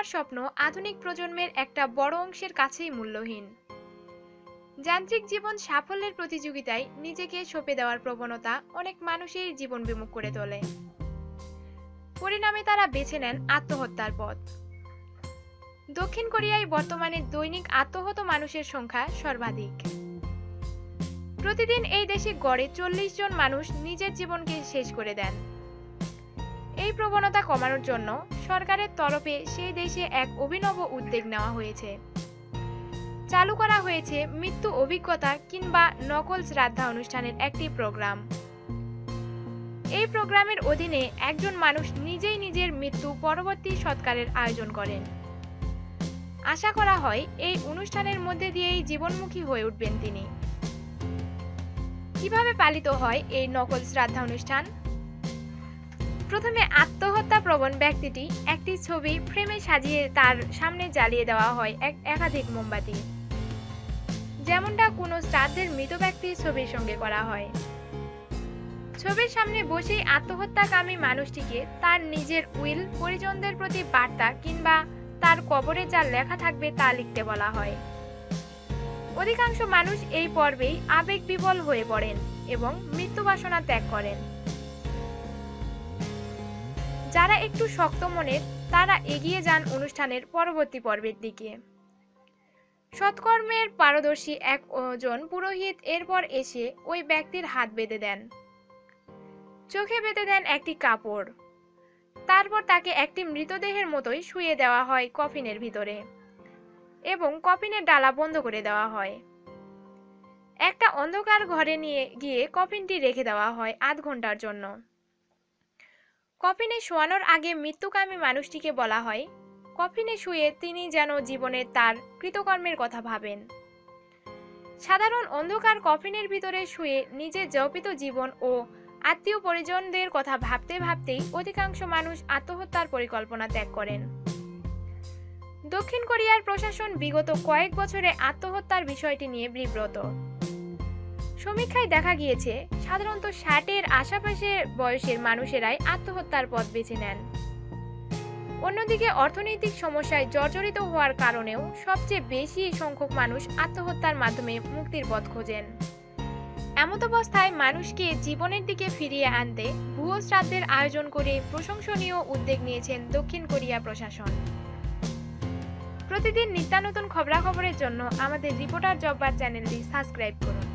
হওয়ার স্বপ্ন আধুনিক প্রজন্মের একটা বড় অংশের কাছেই মূল্যহীন। যান্ত্রিক জীবন সাফল্যের প্রতিযোগিতায় নিজেকে সঁপে দেওয়ার প্রবণতা অনেক মানুষের জীবন বিমুখ করে তোলে। পরিণামে তারা বেছে নেন আত্মহত্যার পথ। দক্ষিণ কোরিয়ায় বর্তমানে দৈনিক আত্মহত মানুষের সংখ্যা সর্বাধিক। প্রতিদিন এই দেশে গড়ে 40 জন মানুষ নিজের জীবনকে শেষ করে দেন। এই প্রবণতা কমানোর জন্য সরকারের তরফে সেই দেশে এক অভিনব উদ্যোগ নেওয়া হয়েছে। চালু করা হয়েছে মৃত্যু অভিজ্ঞতা কিংবা নকল শ্রাদ্ধা অনুষ্ঠানের একটি প্রোগ্রাম। এই প্রোগ্রামের অধীনে একজন মানুষ নিজেই নিজের মৃত্যু পরবর্তী সৎকারের আয়োজন করেন। আশা করা হয় এই অনুষ্ঠানের মধ্যে দিয়েই জীবনমুখী হয়ে উঠবেন তিনি। কিভাবে পালিত হয় এই নকল শ্রাদ্ধা অনুষ্ঠান? প্রথমে আত্মহত্যা প্রবণ ব্যক্তিটি একটি ছবি ফ্রেমে সাজিয়ে তার সামনে জ্বালিয়ে দেওয়া হয় একাধিক মোমবাতি, যেমনটা কোনো শ্রাদ্ধের মৃত ব্যক্তির ছবির সঙ্গে করা হয়। ছবির সামনে বসেই আত্মহত্যাকামী মানুষটিকে তার নিজের উইল, পরিজনদের প্রতি বার্তা কিংবা তার কবরে যা লেখা থাকবে তা লিখতে বলা হয়। অধিকাংশ মানুষ এই পর্বেই আবেগবিবল হয়ে পড়েন এবং মৃত্যু বাসনা ত্যাগ করেন। যারা একটু শক্ত মনের তারা এগিয়ে যান অনুষ্ঠানের পরবর্তী পর্বের দিকে। সৎকর্মের পারদর্শী একজন পুরোহিত এরপর এসে ওই ব্যক্তির হাত বেঁধে দেন, চোখে বেঁধে দেন একটি কাপড়। তারপর তাকে একটি মৃতদেহের মতোই শুইয়ে দেওয়া হয় কফিনের ভিতরে এবং কফিনের ডালা বন্ধ করে দেওয়া হয়। একটা অন্ধকার ঘরে নিয়ে গিয়ে কফিনটি রেখে দেওয়া হয় আধ ঘন্টার জন্য। কফিনে শোয়ানোর আগে মৃত্যুকামী মানুষটিকে বলা হয় কফিনে শুয়ে তিনি যেন জীবনের তার কৃতকর্মের কথা ভাবেন। সাধারণ অন্ধকার কফিনের ভিতরে শুয়ে নিজের যাপিত জীবন ও আত্মীয় পরিজনদের কথা ভাবতে ভাবতেই অধিকাংশ মানুষ আত্মহত্যার পরিকল্পনা ত্যাগ করেন। দক্ষিণ কোরিয়ার প্রশাসন বিগত কয়েক বছরে আত্মহত্যার বিষয়টি নিয়ে বিব্রত। সমীক্ষায় দেখা গিয়েছে সাধারণত 60-এর আশেপাশে বয়সের মানুষেরাই আত্মহত্যার পথ বেছে নেন। অন্যদিকে অর্থনৈতিক সমস্যায় জর্জরিত হওয়ার কারণেও সবচেয়ে বেশি সংখ্যক মানুষ আত্মহত্যার মাধ্যমে মুক্তির পথ খোঁজেন। এমতাবস্থায় মানুষকে জীবনের দিকে ফিরিয়ে আনতে ভুয়ো শ্রাদ্ধের আয়োজন করে প্রশংসনীয় উদ্যোগ নিয়েছেন দক্ষিণ কোরিয়া প্রশাসন। প্রতিদিন নিত্যানতুন খবরাখবরের জন্য আমাদের রিপোর্টার জব্বার চ্যানেলটি সাবস্ক্রাইব করুন।